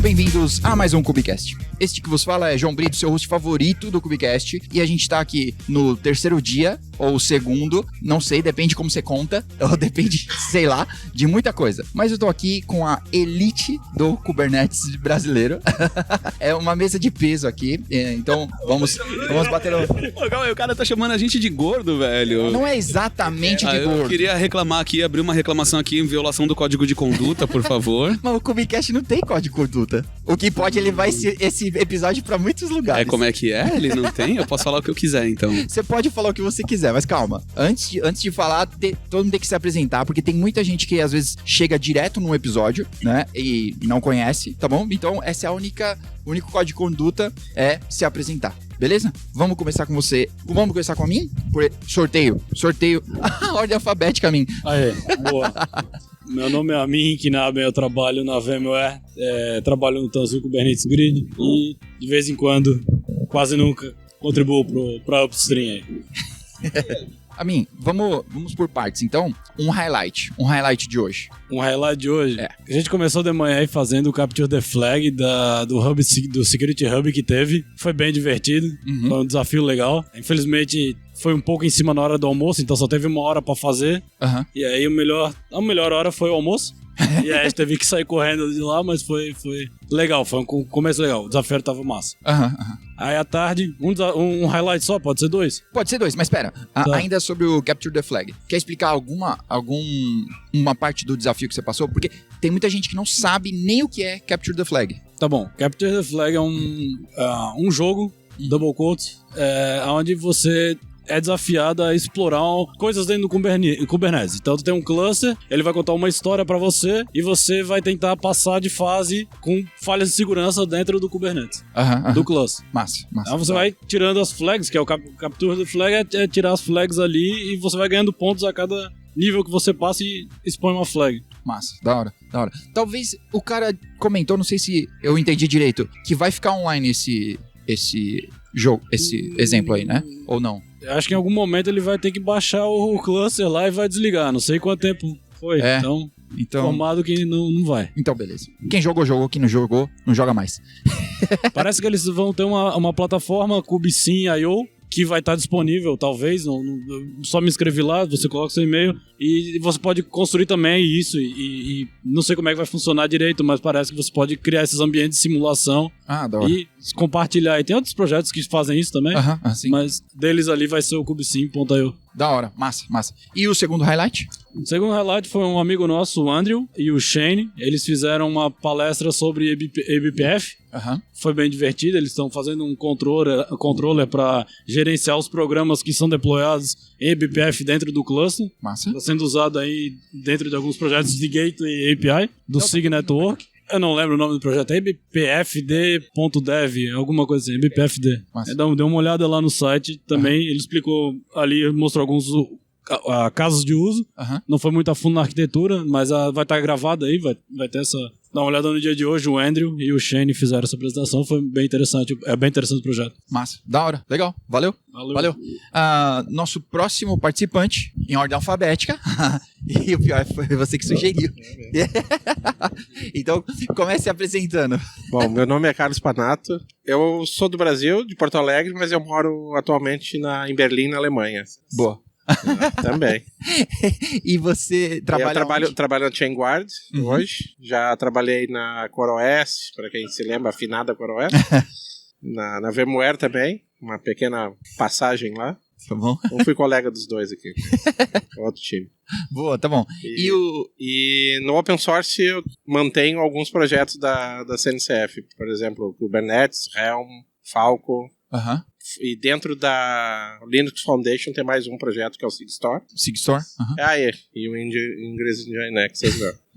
bem-vindos a mais um Cubicast. Este que vos fala é João Brito, seu host favorito do Cubicast, e a gente tá aqui no terceiro dia, ou segundo, não sei, depende como você conta, ou depende, sei lá, de muita coisa. Mas eu tô aqui com a elite do Kubernetes brasileiro. É uma mesa de peso aqui, então vamos bater no... O cara tá chamando a gente de gordo, velho. Não é exatamente de gordo. Eu queria reclamar aqui, abrir uma reclamação aqui em violação do código de conduta, por favor. Mas o Cubicast não tem código de conduta. O que pode levar esse episódio pra muitos lugares. É como é que é? Ele não tem? Eu posso falar o que eu quiser, então. Você pode falar o que você quiser, mas calma. Antes de falar, todo mundo tem que se apresentar, porque tem muita gente que às vezes chega direto num episódio, né? E não conhece, tá bom? Então, essa é o único código de conduta, é se apresentar. Beleza? Vamos começar com você. Vamos começar com a mim? Por sorteio. A ordem alfabética a mim. Aê, boa. Meu nome é Amin Kinabe, eu trabalho na VMware, trabalho no Tanzu Kubernetes Grid e de vez em quando, quase nunca, contribuo pra Upstream aí. Amin, vamos por partes. Então, um highlight de hoje. Um highlight de hoje? A gente começou de manhã aí fazendo o Capture the Flag do Security Hub que teve. Foi bem divertido, Foi um desafio legal. Infelizmente, foi um pouco em cima na hora do almoço, então só teve uma hora pra fazer. E aí a melhor hora foi o almoço. E aí a gente teve que sair correndo de lá, mas foi legal, foi um começo legal. O desafio tava massa. Aí à tarde, um highlight só, pode ser dois? Pode ser dois, mas espera, ainda sobre o Capture the Flag. Quer explicar alguma parte do desafio que você passou? Porque tem muita gente que não sabe nem o que é Capture the Flag. Tá bom, Capture the Flag é um jogo, double quote, onde você é desafiado a explorar coisas dentro do Kubernetes. Então tu tem um cluster, ele vai contar uma história pra você e você vai tentar passar de fase com falhas de segurança dentro do Kubernetes, do cluster. Massa. Então você vai tirando as flags, que é o Capture the Flag, é tirar as flags ali e você vai ganhando pontos a cada nível que você passa e expõe uma flag. Massa, da hora. Talvez o cara comentou, não sei se eu entendi direito, que vai ficar online esse jogo, esse exemplo aí, né? Ou não? Acho que em algum momento ele vai ter que baixar o cluster lá e vai desligar. Não sei quanto tempo foi. Então informado que não vai. Então, beleza. Quem jogou, quem não jogou, não joga mais. Parece que eles vão ter uma plataforma KubeSim.io que vai estar disponível, talvez. Só me inscrevi lá, você coloca seu e-mail e você pode construir também isso. E não sei como é que vai funcionar direito, mas parece que você pode criar esses ambientes de simulação e compartilhar. E tem outros projetos que fazem isso também, mas deles ali vai ser o KubeSim.io. Da hora, massa. E o segundo highlight? O segundo highlight foi um amigo nosso, o Andrew e o Shane. Eles fizeram uma palestra sobre eBPF. Foi bem divertido. Eles estão fazendo um controller para gerenciar os programas que são deployados em eBPF dentro do cluster. Massa. Está sendo usado aí dentro de alguns projetos de Gateway API do SIG Network. Eu não lembro o nome do projeto, é ebpfd.dev, alguma coisa assim, ebpfd. Dê uma olhada lá no site também, ele explicou ali, mostrou alguns casos de uso, não foi muito a fundo na arquitetura, mas vai estar gravado aí, vai ter essa... Dá uma olhada no dia de hoje, o Andrew e o Shane fizeram essa apresentação, foi bem interessante, é bem interessante o projeto. Massa, da hora, legal, valeu. Nosso próximo participante, em ordem alfabética, e o pior foi você que sugeriu. Então, comece se apresentando. Bom, meu nome é Carlos Panato, eu sou do Brasil, de Porto Alegre, mas eu moro atualmente em Berlim, na Alemanha. Boa. Também. E você trabalha Eu trabalho na ChainGuard hoje. Já trabalhei na CoreOS, para quem se lembra, afinada CoreOS. na VMware também, uma pequena passagem lá. Tá bom. Eu fui colega dos dois aqui. Outro time. Boa, tá bom. E no open source eu mantenho alguns projetos da CNCF. Por exemplo, Kubernetes, Helm, Falco. E dentro da Linux Foundation tem mais um projeto que é o SigStore. SigStore? E o Ingress Nginx.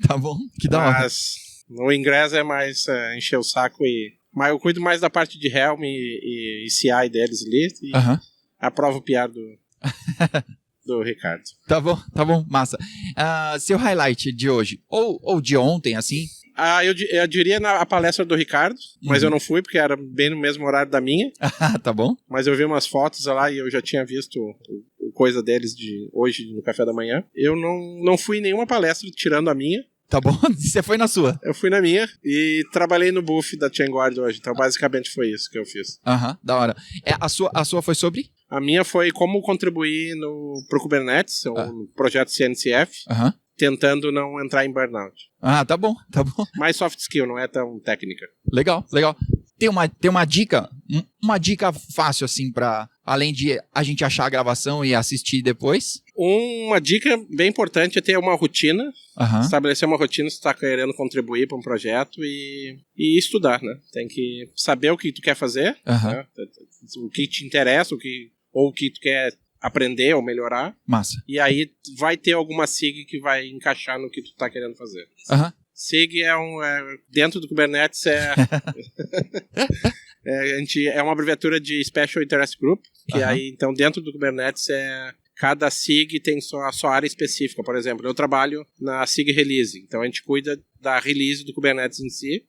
Tá bom, que da hora. Mas no Ingress é mais encher o saco mas eu cuido mais da parte de Helm e CI deles ali. E aprovo o PR do Ricardo. Tá bom, massa. Seu highlight de hoje, ou de ontem, assim... Eu diria a palestra do Ricardo, mas eu não fui porque era bem no mesmo horário da minha. Tá bom. Mas eu vi umas fotos lá e eu já tinha visto coisa deles de hoje no café da manhã. Eu não fui em nenhuma palestra tirando a minha. Tá bom? Você foi na sua. Eu fui na minha e trabalhei no buff da Vanguard hoje. Então, basicamente, foi isso que eu fiz. Da hora. A sua foi sobre? A minha foi como contribuir pro Kubernetes, o projeto CNCF, tentando não entrar em burnout. Tá bom. Mais soft skill, não é tão técnica. Legal. Tem uma dica fácil, assim, pra... Além de a gente achar a gravação e assistir depois. Uma dica bem importante é ter uma rotina. Estabelecer uma rotina se tu tá querendo contribuir para um projeto e estudar, né? Tem que saber o que tu quer fazer, né? O que te interessa, ou o que tu quer aprender ou melhorar. Massa. E aí vai ter alguma SIG que vai encaixar no que tu tá querendo fazer. SIG dentro do Kubernetes é uma abreviatura de Special Interest Group, que aí, então, dentro do Kubernetes cada SIG tem a sua área específica. Por exemplo, eu trabalho na SIG Release, então a gente cuida da release do Kubernetes em si,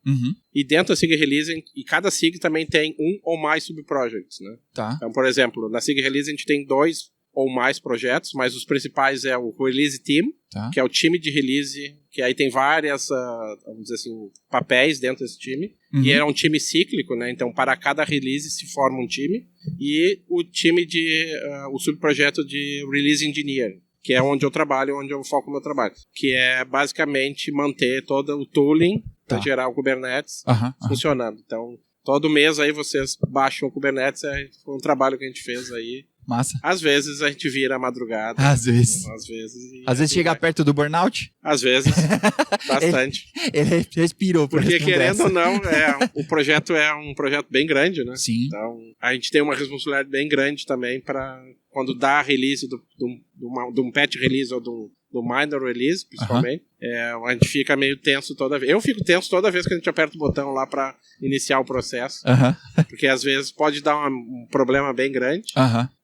e dentro da SIG Release, e cada SIG também tem um ou mais subprojects, né? Então, por exemplo, na SIG Release a gente tem 2 ou mais projetos, mas os principais é o Release Team, que é o time de release, que aí tem várias, vamos dizer assim, papéis dentro desse time, e é um time cíclico, né? Então, para cada release se forma um time, e o time o subprojeto de Release Engineer, que é onde eu trabalho, onde eu foco o meu trabalho, que é basicamente manter todo o tooling para gerar o Kubernetes funcionando. Então, todo mês aí vocês baixam o Kubernetes, foi um trabalho que a gente fez aí. Massa. Às vezes a gente vira a madrugada. Às vezes. Às vezes chega perto do burnout? Às vezes. Bastante. Ele respirou. Porque querendo ou não, o projeto é um projeto bem grande, né? Sim. Então, a gente tem uma responsabilidade bem grande também para quando dá a release de um patch release ou do minor release, principalmente, a gente fica meio tenso toda vez. Eu fico tenso toda vez que a gente aperta o botão lá para iniciar o processo. Porque às vezes pode dar um problema bem grande.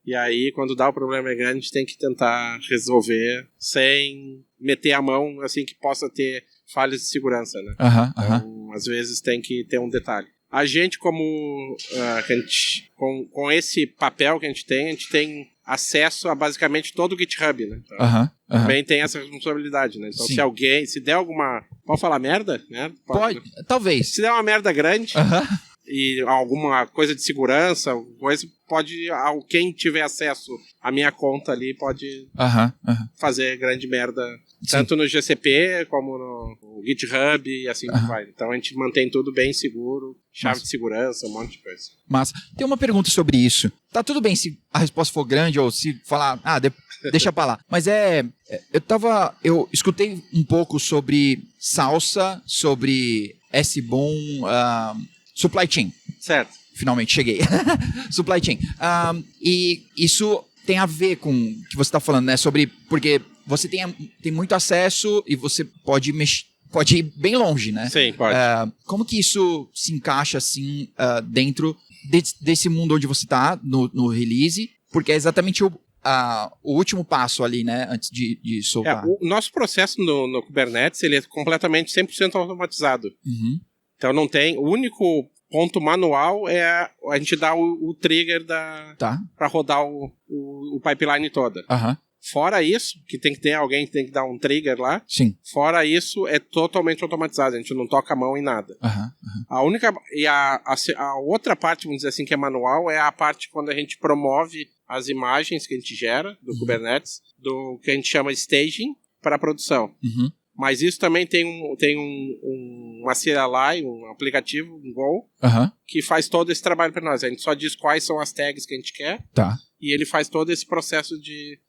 E aí, quando dá o problema grande, a gente tem que tentar resolver sem meter a mão, assim, que possa ter falhas de segurança, né? Então, às vezes tem que ter um detalhe. A gente, com esse papel que a gente tem acesso a basicamente todo o GitHub, né? Então, também tem essa responsabilidade, né? Então, se der alguma... Pode falar merda? Né? Pode, talvez. Se der uma merda grande... E alguma coisa de segurança, quem tiver acesso à minha conta ali pode fazer grande merda, tanto no GCP como no GitHub e assim vai. Então a gente mantém tudo bem seguro, chave de segurança, um monte de coisa. Mas tem uma pergunta sobre isso. Tá tudo bem se a resposta for grande ou se falar, deixa pra lá. Mas eu escutei um pouco sobre Salsa, sobre SBOM, Supply Chain. Certo. Finalmente cheguei. Supply Chain. E isso tem a ver com o que você está falando, né? Porque você tem muito acesso e você pode ir bem longe, né? Sim, pode. Como que isso se encaixa, assim, dentro desse mundo onde você está, no release? Porque é exatamente o último passo ali, né? Antes de soltar. O nosso processo no Kubernetes, ele é completamente 100% automatizado. Então não tem... O único ponto manual é a gente dar o trigger para rodar o pipeline toda. Fora isso, que tem que ter alguém que tem que dar um trigger lá. Sim. Fora isso, é totalmente automatizado. A gente não toca a mão em nada. A única... E a outra parte, vamos dizer assim, que é manual, é a parte quando a gente promove as imagens que a gente gera do Kubernetes, do que a gente chama de staging para a produção. Mas isso também tem uma CLI, um aplicativo, um Go, que faz todo esse trabalho para nós. A gente só diz quais são as tags que a gente quer, e ele faz todo esse processo de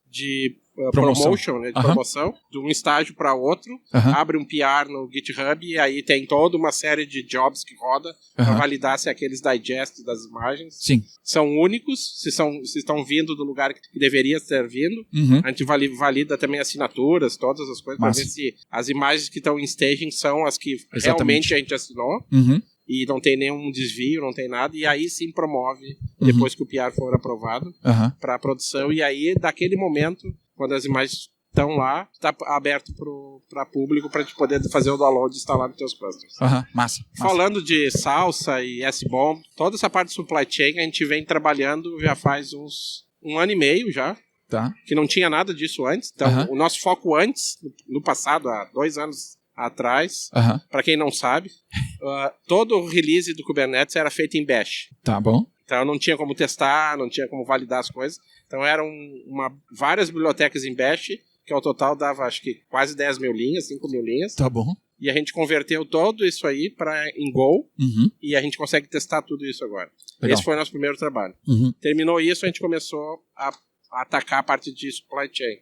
promotion, né, de promoção, de um estágio para outro, abre um PR no GitHub, e aí tem toda uma série de jobs que roda para validar se aqueles digests das imagens são únicos, se estão vindo do lugar que deveria ter vindo. A gente valida também assinaturas, todas as coisas, para ver se as imagens que estão em staging são as que realmente a gente assinou. E não tem nenhum desvio, não tem nada, e aí sim promove, depois que o PR for aprovado, para a produção, e aí, daquele momento, quando as imagens estão lá, está aberto para público, para a gente poder fazer o download e instalar nos teus clusters. Massa. Falando de Salsa e SBOM, toda essa parte de supply chain, a gente vem trabalhando já faz um ano e meio já, que não tinha nada disso antes. Então, o nosso foco antes, no passado, há 2 anos atrás. Para quem não sabe, todo o release do Kubernetes era feito em Bash. Tá bom. Então não tinha como testar, não tinha como validar as coisas. Então eram várias bibliotecas em Bash, que ao total dava acho que quase 10 mil linhas, 5 mil linhas. Tá bom. E a gente converteu todo isso aí em Go, e a gente consegue testar tudo isso agora. Legal. Esse foi o nosso primeiro trabalho. Terminou isso, a gente começou a atacar a parte de supply chain.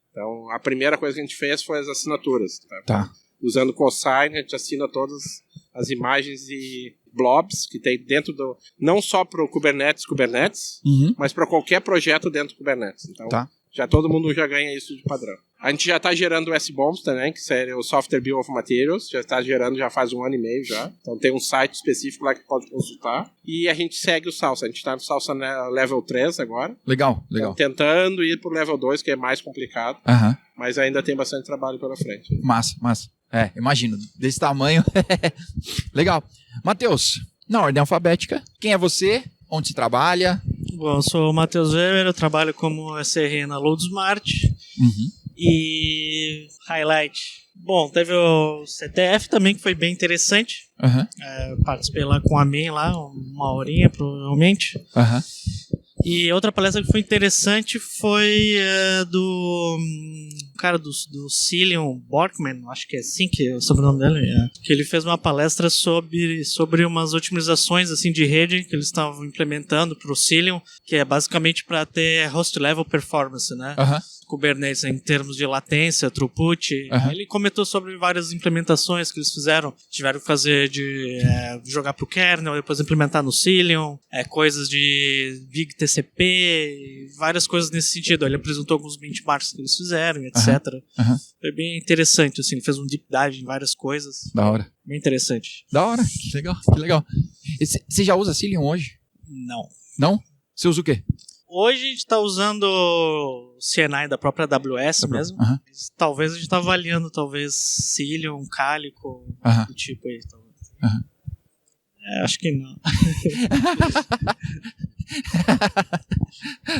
Então, a primeira coisa que a gente fez foi as assinaturas. Tá. Usando o Cosign, a gente assina todas as imagens e blobs que tem dentro do... Não só para o Kubernetes, mas para qualquer projeto dentro do Kubernetes. Então, já todo mundo já ganha isso de padrão. A gente já está gerando o S-Bombs também, que seria o Software Bill of Materials. Já está gerando já faz 1 ano e meio já. Então tem um site específico lá que pode consultar. E a gente segue o Salsa. A gente está no Salsa Level 3 agora. Legal. Então, tentando ir pro Level 2, que é mais complicado. Mas ainda tem bastante trabalho pela frente. Massa. Imagino. Desse tamanho. Legal. Matheus, na ordem alfabética, quem é você? Onde se trabalha? Bom, eu sou o Matheus Weber, eu trabalho como SRE na LoadSmart. E highlight. Bom, teve o CTF também, que foi bem interessante. Participei lá com a Min, lá, 1 horinha, provavelmente. E outra palestra que foi interessante foi do cara do Cillian Borkman, acho que é assim que é o sobrenome dele, que ele fez uma palestra sobre umas otimizações assim, de rede que eles estavam implementando para o Cillian, que é basicamente para ter host level performance, né? Kubernetes em termos de latência, throughput. Ele comentou sobre várias implementações que eles fizeram. Tiveram que fazer de jogar pro kernel, depois implementar no Cillian, coisas de Big TCP, várias coisas nesse sentido. Ele apresentou alguns benchmarks que eles fizeram, etc. Foi bem interessante, assim, ele fez um deep dive em várias coisas. Da hora. Bem interessante. Da hora, que legal. Você já usa Cillian hoje? Não. Não? Você usa o quê? Hoje a gente está usando o CNI da própria AWS mesmo. Talvez a gente está avaliando, Cillian, Calico, do tipo aí. Acho que não.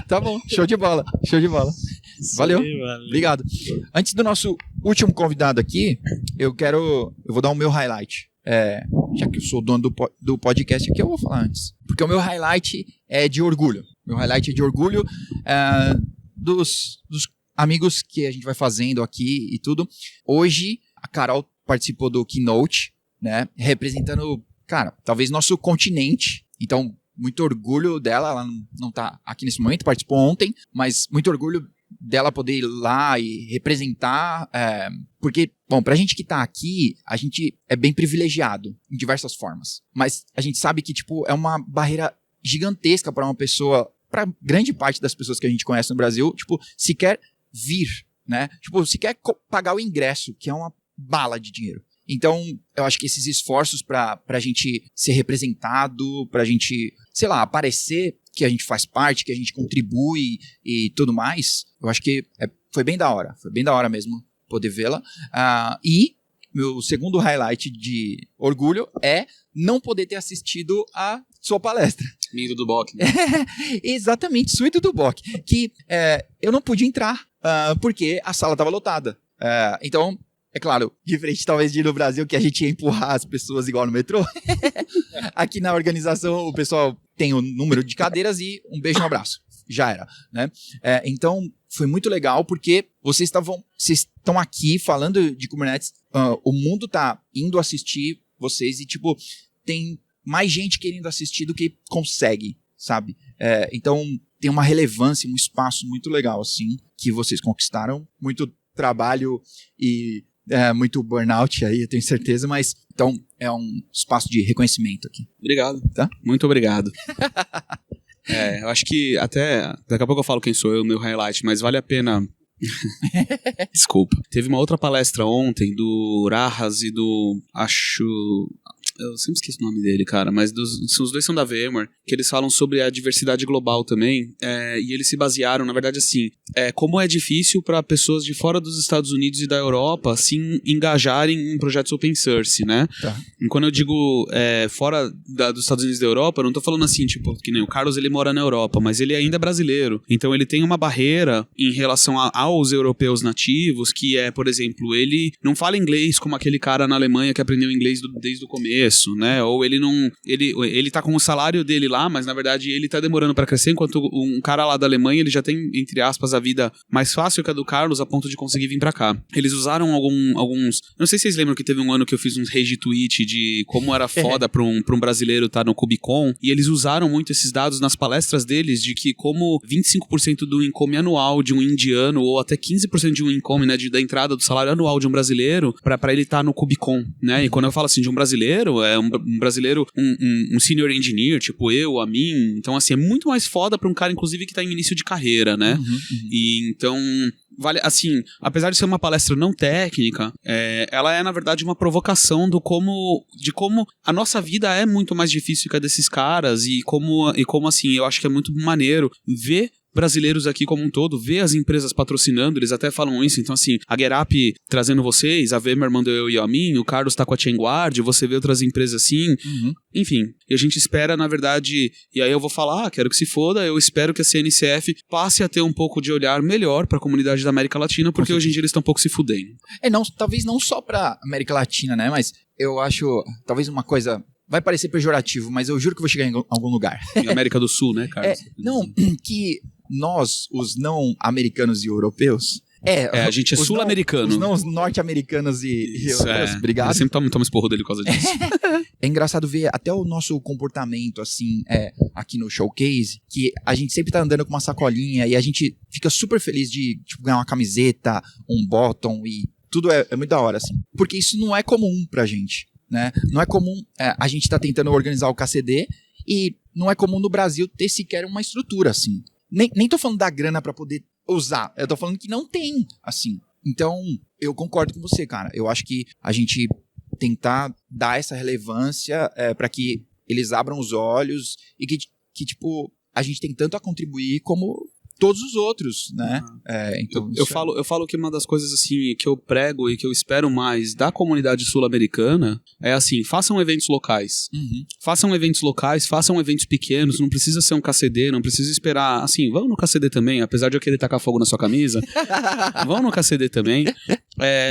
Tá bom, show de bola. Valeu. Obrigado. Antes do nosso último convidado aqui, eu vou dar o meu highlight. Já que eu sou dono do podcast aqui, eu vou falar antes. Porque o meu highlight é de orgulho. Dos amigos que a gente vai fazendo aqui e tudo. Hoje, a Carol participou do Keynote, né? Representando, cara, talvez nosso continente. Então, muito orgulho dela. Ela não tá aqui nesse momento, participou ontem, mas muito orgulho dela poder ir lá e representar, porque, bom, pra gente que tá aqui, a gente é bem privilegiado em diversas formas, mas a gente sabe que, tipo, é uma barreira gigantesca para uma pessoa, para grande parte das pessoas que a gente conhece no Brasil, tipo, sequer vir, né? Tipo, sequer pagar o ingresso, que é uma bala de dinheiro. Então, eu acho que esses esforços pra gente ser representado, pra gente, sei lá, aparecer que a gente faz parte, que a gente contribui e tudo mais, eu acho que foi bem da hora mesmo poder vê-la. E meu segundo highlight de orgulho é não poder ter assistido a sua palestra. Lindo do Bock. Exatamente, Suído do Bock, que eu não pude entrar, porque a sala estava lotada. Então, é claro, diferente talvez de ir no Brasil, que a gente ia empurrar as pessoas igual no metrô. Aqui na organização o pessoal tem o número de cadeiras e um beijo e um abraço. Já era, né? Então, foi muito legal porque vocês estão aqui falando de Kubernetes, o mundo tá indo assistir vocês e, tipo, tem mais gente querendo assistir do que consegue, sabe? Então, tem uma relevância, um espaço muito legal, assim, que vocês conquistaram. Muito trabalho e muito burnout aí, eu tenho certeza, mas então é um espaço de reconhecimento aqui. Obrigado. Tá? Muito obrigado. Eu acho que até daqui a pouco eu falo quem sou eu, meu highlight, mas vale a pena. Desculpa. Teve uma outra palestra ontem do Rajas e do Eu sempre esqueço o nome dele, cara, mas os dois são da VMware, que eles falam sobre a diversidade global também, e eles se basearam, na verdade, assim, como é difícil para pessoas de fora dos Estados Unidos e da Europa se engajarem em projetos open source, né? Tá. E quando eu digo fora dos Estados Unidos e da Europa, eu não tô falando assim, tipo, que nem o Carlos, ele mora na Europa, mas ele ainda é brasileiro, então ele tem uma barreira em relação aos europeus nativos, que por exemplo, ele não fala inglês como aquele cara na Alemanha que aprendeu inglês desde o começo, né? Ou ele tá com o salário dele lá, mas na verdade ele tá demorando pra crescer, enquanto um cara lá da Alemanha, ele já tem, entre aspas, a vida mais fácil que a do Carlos, a ponto de conseguir vir pra cá. Eles usaram alguns... Não sei se vocês lembram que teve um ano que eu fiz uns rage tweet de como era foda pra um brasileiro estar no KubeCon, e eles usaram muito esses dados nas palestras deles, de que como 25% do income anual de um indiano, ou até 15% de um income, né, da entrada do salário anual de um brasileiro, pra ele estar no KubeCon, né? E quando eu falo assim de um brasileiro, um brasileiro, um senior engineer, tipo eu, a mim, então assim, é muito mais foda pra um cara, inclusive, que tá em início de carreira, né? E então... Vale, assim, apesar de ser uma palestra não técnica, ela é, na verdade, uma provocação de como a nossa vida é muito mais difícil que a desses caras e como, assim, eu acho que é muito maneiro ver brasileiros aqui como um todo, ver as empresas patrocinando, eles até falam isso, então assim, a GetUp trazendo vocês, a VMware mandou eu e a mim, o Carlos tá com a ChainGuard, você vê outras empresas assim, enfim, e a gente espera, na verdade, e aí eu vou falar, quero que se foda, eu espero que a CNCF passe a ter um pouco de olhar melhor pra comunidade da América Latina, porque hoje em dia eles estão um pouco se fudendo. Talvez não só pra América Latina, né, mas eu acho, talvez uma coisa... Vai parecer pejorativo, mas eu juro que vou chegar em algum lugar. Em América do Sul, né, Carlos? Que nós, os não americanos e europeus... a gente é sul-americano. Os não norte-americanos e europeus, obrigado. Eu sempre tomo esporro dele por causa disso. É engraçado ver até o nosso comportamento, assim, aqui no Showcase, que a gente sempre tá andando com uma sacolinha e a gente fica super feliz de tipo, ganhar uma camiseta, um bottom e tudo é muito da hora, assim. Porque isso não é comum pra gente. Né? Não é comum, a gente tá tentando organizar o KCD e não é comum no Brasil ter sequer uma estrutura assim. Nem tô falando da grana pra poder usar, eu tô falando que não tem, assim. Então, eu concordo com você, cara. Eu acho que a gente tentar dar essa relevância pra que eles abram os olhos e que tipo, a gente tem tanto a contribuir como todos os outros, né? Então, eu falo que uma das coisas assim que eu prego e que eu espero mais da comunidade sul-americana é assim, façam eventos locais. Façam eventos locais, façam eventos pequenos, não precisa ser um KCD, não precisa esperar, assim, vão no KCD também, apesar de eu querer tacar fogo na sua camisa, vão no KCD também.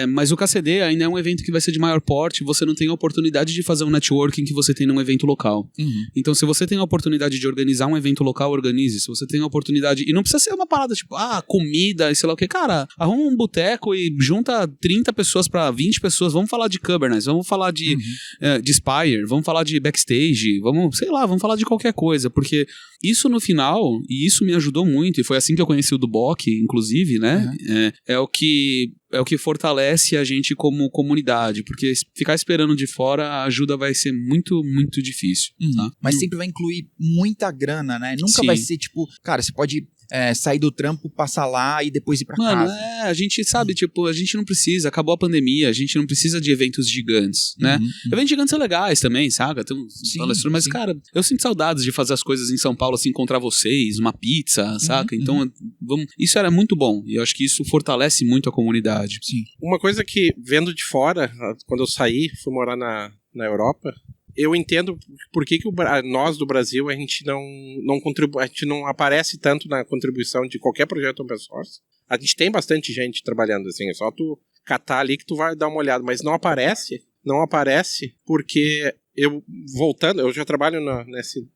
Mas o KCD ainda é um evento que vai ser de maior porte, você não tem a oportunidade de fazer um networking que você tem num evento local. Então, se você tem a oportunidade de organizar um evento local, organize. Se você tem a oportunidade, e não precisa ser uma parada tipo, comida e sei lá o que, cara, arruma um boteco e junta 30 pessoas pra 20 pessoas, vamos falar de Kubernetes, vamos falar de Spire, vamos falar de Backstage, vamos falar de qualquer coisa, porque isso no final, e isso me ajudou muito, e foi assim que eu conheci o Duboc, inclusive, né, é o que fortalece a gente como comunidade, porque ficar esperando de fora, a ajuda vai ser muito, muito difícil. Tá? Mas sempre vai incluir muita grana, né? Nunca vai ser tipo, cara, você pode sair do trampo, passar lá e depois ir pra casa. A gente sabe, tipo, a gente não precisa, acabou a pandemia, a gente não precisa de eventos gigantes, né? Eventos gigantes são legais também, saca? Tem uns palestras, mas, cara, eu sinto saudades de fazer as coisas em São Paulo, assim, encontrar vocês, uma pizza, saca? Então, isso era muito bom, e eu acho que isso fortalece muito a comunidade. Sim. Uma coisa que, vendo de fora, quando eu saí, fui morar na Europa, eu entendo por que nós do Brasil a gente não contribui, a gente não aparece tanto na contribuição de qualquer projeto open source. A gente tem bastante gente trabalhando assim, é só tu catar ali que tu vai dar uma olhada, mas não aparece porque eu já trabalho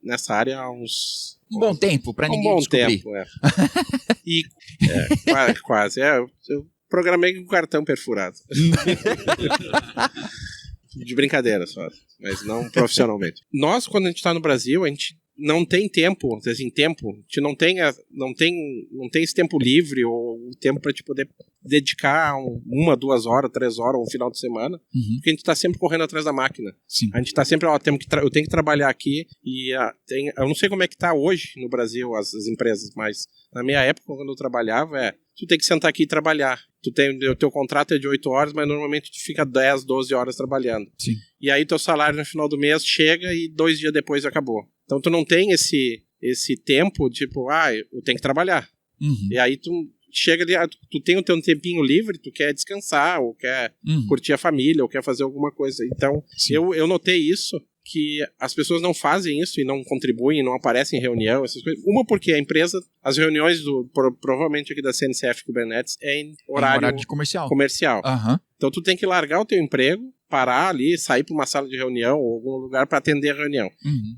nessa área há uns... Um bom tempo, pra ninguém descobrir. Um bom tempo, E quase, eu programei com cartão perfurado. De brincadeira só, mas não profissionalmente. Nós, quando a gente tá no Brasil, a gente não tem tempo, a gente não tem esse tempo livre ou o tempo para te poder dedicar 1, 2 horas, 3 horas, um final de semana, porque a gente tá sempre correndo atrás da máquina. Sim. A gente tá sempre, eu tenho que trabalhar aqui e eu não sei como é que tá hoje no Brasil as empresas, mas na minha época, quando eu trabalhava, tu tem que sentar aqui e trabalhar. O teu contrato é de 8 horas, mas normalmente tu fica 10, 12 horas trabalhando. Sim. E aí teu salário no final do mês chega e 2 dias depois acabou. Então tu não tem esse tempo, tipo, eu tenho que trabalhar. E aí tu chega ali, tu tem o teu tempinho livre, tu quer descansar, ou quer curtir a família, ou quer fazer alguma coisa. Então, eu notei isso, que as pessoas não fazem isso e não contribuem, não aparecem em reunião, essas coisas. Uma porque a empresa, as reuniões provavelmente aqui da CNCF Kubernetes é em horário de comercial. Então tu tem que largar o teu emprego, parar ali, sair para uma sala de reunião ou algum lugar para atender a reunião.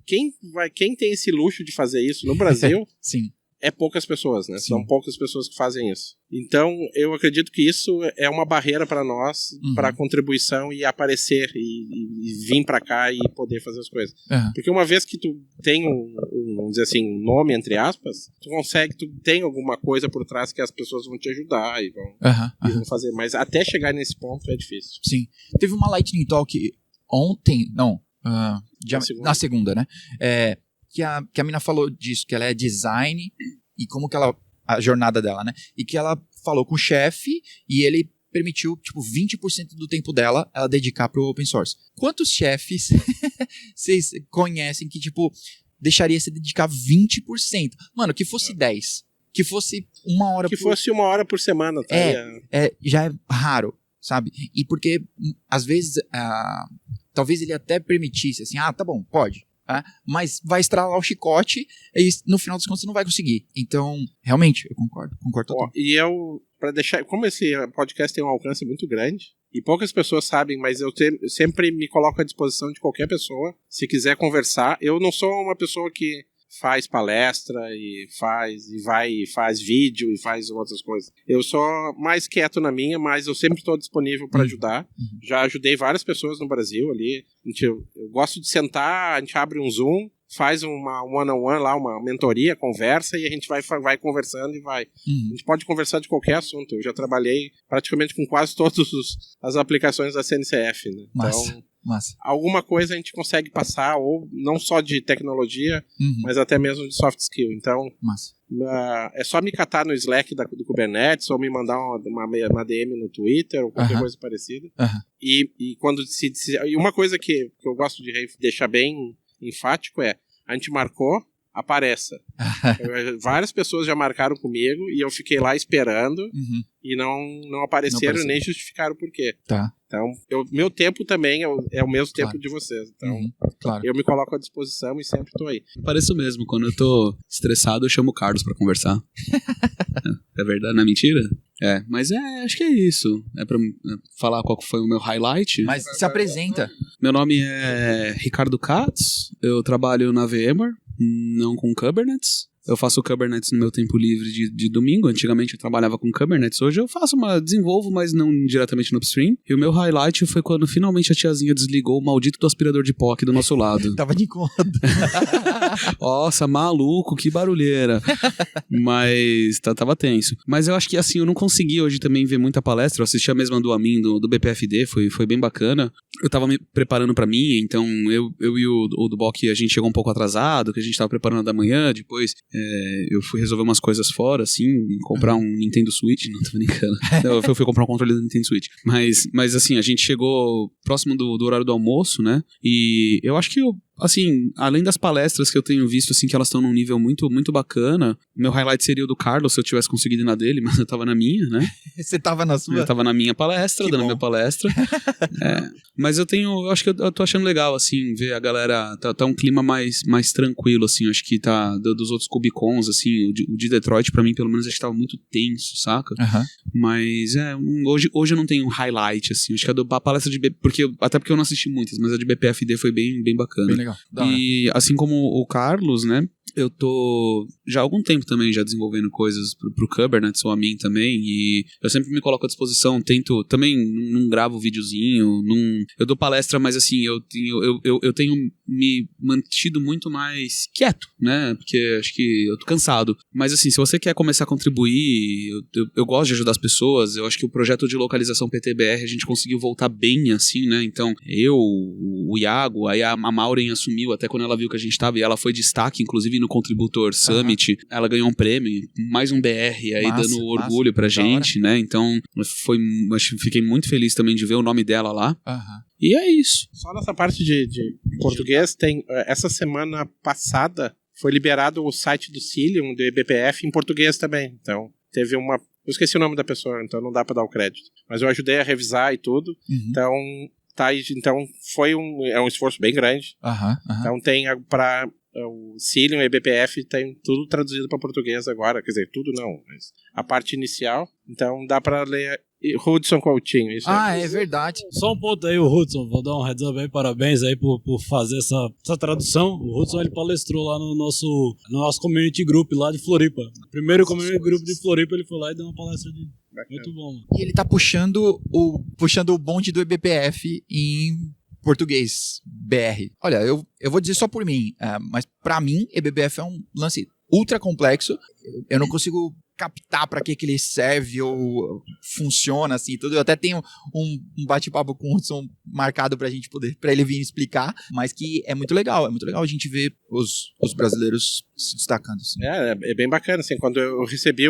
Quem tem esse luxo de fazer isso no Brasil? Sim. É poucas pessoas, né? Sim. São poucas pessoas que fazem isso. Então, eu acredito que isso é uma barreira para nós, para a contribuição e aparecer e vir para cá e poder fazer as coisas. Porque uma vez que tu tem vamos dizer assim, um nome, entre aspas, tu tem alguma coisa por trás que as pessoas vão te ajudar e vão fazer. Mas até chegar nesse ponto é difícil. Sim. Teve uma Lightning Talk ontem, na segunda, né? Que a mina falou disso, que ela é design e como que a jornada dela, né? E que ela falou com o chefe e ele permitiu, tipo, 20% do tempo dela ela dedicar pro open source. Quantos chefes vocês conhecem que, tipo, deixaria se dedicar 20%? Mano, que fosse 10%, que fosse 1 hora fosse 1 hora por semana, tá? Já é raro, sabe? E porque, às vezes, talvez ele até permitisse, assim, tá bom, pode. Mas vai estralar o chicote e no final das contas você não vai conseguir. Então, realmente, eu concordo totalmente. E para deixar, como esse podcast tem um alcance muito grande e poucas pessoas sabem, mas eu sempre me coloco à disposição de qualquer pessoa, se quiser conversar. Eu não sou uma pessoa que faz palestra e faz vídeo e faz outras coisas. Eu sou mais quieto na minha, mas eu sempre estou disponível para ajudar. Já ajudei várias pessoas no Brasil ali. Eu gosto de sentar, a gente abre um Zoom, faz uma one-on-one lá, uma mentoria, conversa e a gente vai conversando e vai. A gente pode conversar de qualquer assunto. Eu já trabalhei praticamente com quase todas as aplicações da CNCF, né? Massa. Alguma coisa a gente consegue passar, ou não só de tecnologia, mas até mesmo de soft skill. Então, é só me catar no Slack do Kubernetes, ou me mandar uma DM no Twitter, ou qualquer coisa parecida. E quando e uma coisa que eu gosto de deixar bem enfático a gente marcou, apareça. Várias pessoas já marcaram comigo e eu fiquei lá esperando e não apareceram nem justificaram o porquê. Tá. Então, meu tempo também é o mesmo tempo de vocês. Então, eu me coloco à disposição e sempre tô aí. Pareço mesmo. Quando eu tô estressado, eu chamo o Carlos pra conversar. É verdade? Não é mentira? Mas acho que é isso. É pra falar qual foi o meu highlight. Mas se apresenta. Meu nome é Ricardo Katz. Eu trabalho na VMware, não com Kubernetes. Eu faço Kubernetes no meu tempo livre de domingo. Antigamente eu trabalhava com Kubernetes. Hoje eu desenvolvo, mas não diretamente no upstream. E o meu highlight foi quando finalmente a tiazinha desligou o maldito do aspirador de pó aqui do nosso lado. Tava de incômodo. Nossa, maluco, que barulheira. Mas tava tenso. Mas eu acho que assim, eu não consegui hoje também ver muita palestra. Eu assisti a mesma do Amin, do BPFD, foi bem bacana. Eu tava me preparando pra mim, então eu e o do Bock, a gente chegou um pouco atrasado, que a gente tava preparando da manhã, depois eu fui resolver umas coisas fora, assim, comprar um Nintendo Switch, não tô brincando. Eu fui comprar um controle do Nintendo Switch. Mas assim, a gente chegou próximo do horário do almoço, né? E eu acho que assim, além das palestras que eu tenho visto, assim, que elas estão num nível muito, muito bacana, meu highlight seria o do Carlos, se eu tivesse conseguido ir na dele, mas eu tava na minha, né? Você tava na sua? Eu tava na minha palestra, dando minha palestra. Mas eu acho que eu tô achando legal, assim, ver a galera, tá um clima mais tranquilo, assim, acho que tá, dos outros Kubicons, assim, o de Detroit, pra mim, pelo menos, acho que tava muito tenso, saca? Mas, hoje eu não tenho um highlight, assim, acho que a palestra até porque eu não assisti muitas, mas a de BPFD foi bem bacana. Legal. E assim como o Carlos, né? Eu tô já há algum tempo também já desenvolvendo coisas pro Kubernetes ou a mim também, e eu sempre me coloco à disposição, tento, também não gravo videozinho, eu dou palestra, mas assim, eu tenho me mantido muito mais quieto, né, porque acho que eu tô cansado, mas assim, se você quer começar a contribuir, eu gosto de ajudar as pessoas, eu acho que o projeto de localização PTBR a gente conseguiu voltar bem assim, né, então o Iago, aí a Maureen assumiu até quando ela viu que a gente tava, e ela foi destaque, inclusive no Contributor Summit, ela ganhou um prêmio, mais um BR aí, dando orgulho pra gente, né? Então, fiquei muito feliz também de ver o nome dela lá. E é isso. Só nessa parte de português, tem essa semana passada foi liberado o site do Cilium, do EBPF, em português também. Então, teve uma... Eu esqueci o nome da pessoa, então não dá pra dar o crédito. Mas eu ajudei a revisar e tudo. Então, então foi um esforço bem grande. Então tem para... O Cilium, EBPF, tem tudo traduzido para português agora. Quer dizer, tudo não, mas a parte inicial. Então dá para ler. Hudson Coutinho. Isso é verdade. Só um ponto aí, o Hudson. Vou dar um heads up aí. Parabéns aí por fazer essa tradução. O Hudson, ele palestrou lá no nosso community group lá de Floripa. Primeiro community group de Floripa, ele foi lá e deu uma palestra de... Muito bom, mano. E ele tá puxando o bonde do EBPF em português, BR. Olha, eu vou dizer só por mim, mas pra mim, EBPF é um lance ultra complexo. Eu não consigo captar pra que ele serve ou funciona, assim, tudo. Eu até tenho um bate-papo com o Hudson marcado pra ele vir explicar, mas que é muito legal a gente ver os brasileiros se destacando, assim. É bem bacana, assim, quando eu recebi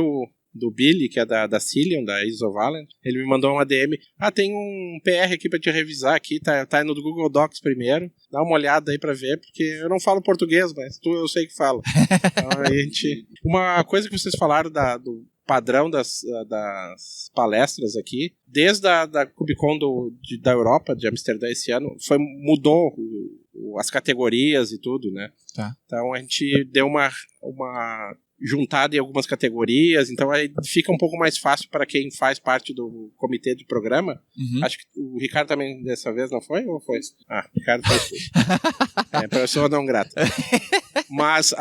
do Billy, que é da Cilium, da Isovalent, ele me mandou uma DM, tem um PR aqui pra te revisar aqui, tá no Google Docs primeiro, dá uma olhada aí pra ver, porque eu não falo português, mas eu sei que falo. Então, uma coisa que vocês falaram do padrão das palestras aqui, desde a KubeCon da Europa, de Amsterdã esse ano, mudou as categorias e tudo, né? Tá. Então a gente deu uma juntada em algumas categorias, então aí fica um pouco mais fácil para quem faz parte do comitê de programa. Acho que o Ricardo também dessa vez não foi? Ou foi? O Ricardo faz tudo. Pessoa não grata. Mas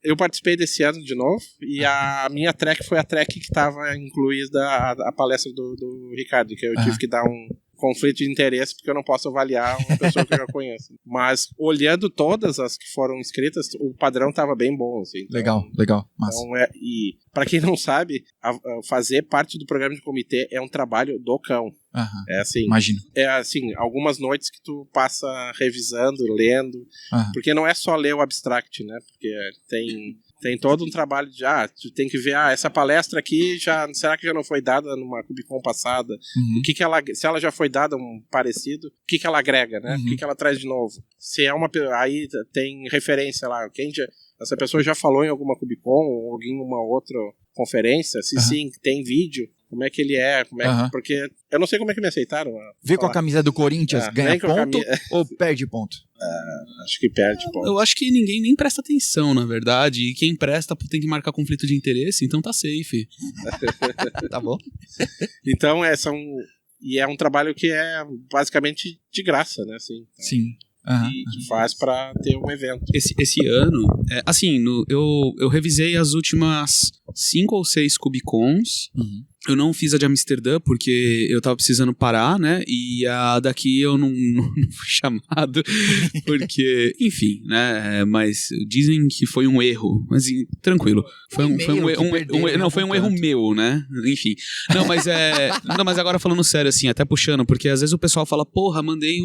eu participei desse ano de novo, e a minha track foi a track que estava incluída a palestra do Ricardo, que eu tive que dar um conflito de interesse, porque eu não posso avaliar uma pessoa que eu já conheço. Mas, olhando todas as que foram inscritas, o padrão estava bem bom, assim. Então, legal. Massa. Então, e para quem não sabe, fazer parte do programa de comitê é um trabalho do cão. É assim, imagino. É assim, algumas noites que tu passa revisando, lendo, porque não é só ler o abstract, né? Porque tem todo um trabalho de, tu tem que ver, essa palestra aqui, será que já não foi dada numa KubeCon passada? O que se ela já foi dada um parecido, o que ela agrega, né? O que ela traz de novo? Se é aí tem referência lá, essa pessoa já falou em alguma KubeCon ou em uma outra conferência, se sim, tem vídeo, como é que ele é, porque eu não sei como é que me aceitaram. Vê com a camisa do Corinthians, ganha ponto ou perde ponto? Acho que perde ponto. Eu acho que ninguém nem presta atenção, na verdade, e quem presta tem que marcar conflito de interesse, então tá safe. Tá bom. Então, é um trabalho que é basicamente de graça, né? Assim, então, sim. E faz pra ter um evento. Esse ano, assim, eu revisei as últimas 5 ou 6 KubeCons. Eu não fiz a de Amsterdã porque eu tava precisando parar, né? E a daqui eu não fui chamado porque, enfim, né? Mas dizem que foi um erro. Mas tranquilo. Foi um erro meu, né? Enfim. Não, mas agora falando sério, assim, até puxando, porque às vezes o pessoal fala, porra, mandei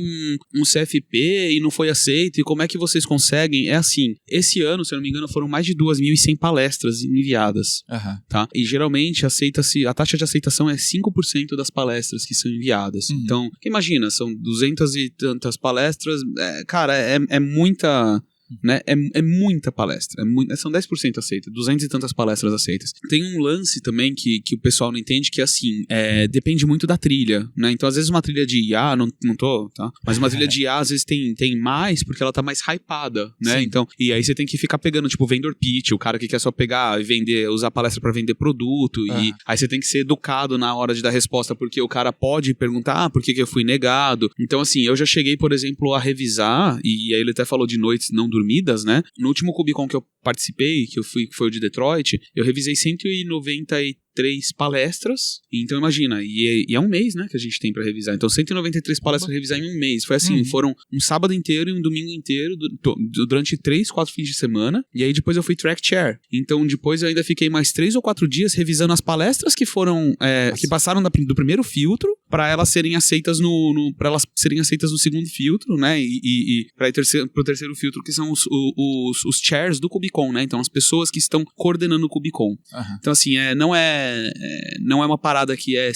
um CFP e não foi aceito, e como é que vocês conseguem? É assim, esse ano, se eu não me engano, foram mais de 2.100 palestras enviadas, tá? E geralmente a taxa de aceitação é 5% das palestras que são enviadas. Então, imagina, são 200 e tantas palestras, cara, é muita né? É muita palestra. São 10% aceitas, 200 e tantas palestras aceitas. Tem um lance também que o pessoal não entende, que assim, depende muito da trilha, né? Então, às vezes, uma trilha de IA, não tô, tá? Mas uma trilha de IA, às vezes, tem mais, porque ela tá mais hypada, né? Sim. Então, e aí você tem que ficar pegando, tipo, vendor pitch, o cara que quer só pegar e vender, usar a palestra pra vender produto, e aí você tem que ser educado na hora de dar resposta, porque o cara pode perguntar, por que eu fui negado? Então, assim, eu já cheguei, por exemplo, a revisar, e aí ele até falou de noites não dormidas, né? No último KubeCon que eu participei, que foi o de Detroit, eu revisei 193 palestras. Então imagina, e é um mês, né, que a gente tem pra revisar. Então 193 palestras pra revisar em um mês. Foi assim, foram um sábado inteiro e um domingo inteiro durante 3, 4 fins de semana. E aí depois eu fui track chair. Então depois eu ainda fiquei mais 3 ou 4 dias revisando as palestras que foram que passaram do primeiro filtro para elas serem aceitas para elas serem aceitas no segundo filtro, né? E para pro terceiro filtro, que são os chairs do KubeCon, né? Então as pessoas que estão coordenando o KubeCon. Então assim, não é uma parada que é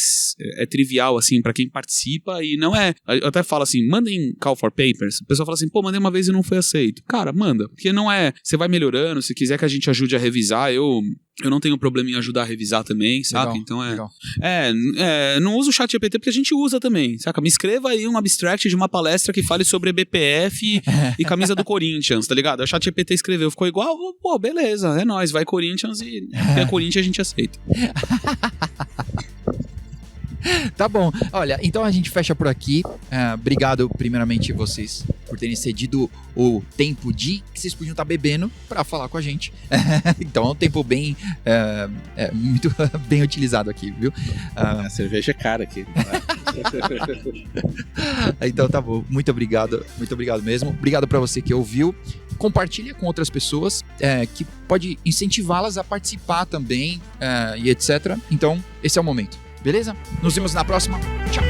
trivial, assim, pra quem participa, e não é... Eu até falo assim, mandem call for papers. O pessoal fala assim, pô, mandei uma vez e não foi aceito. Cara, manda. Porque não é... Você vai melhorando, se quiser que a gente ajude a revisar, eu não tenho problema em ajudar a revisar também, saca? Legal, então legal. Não uso o ChatGPT porque a gente usa também, saca? Me escreva aí um abstract de uma palestra que fale sobre BPF e camisa do Corinthians, tá ligado? O ChatGPT escreveu, ficou igual, pô, beleza, é nóis, vai Corinthians e porque é Corinthians a gente aceita. Tá bom. Olha, então a gente fecha por aqui. Obrigado, primeiramente, vocês por terem cedido o tempo que vocês podiam estar bebendo para falar com a gente. Então é um tempo bem muito bem utilizado aqui, viu? A cerveja é cara aqui. Então tá bom. Muito obrigado mesmo. Obrigado para você que ouviu. Compartilha com outras pessoas que pode incentivá-las a participar também e etc. Então, esse é o momento. Beleza? Nos vemos na próxima. Tchau.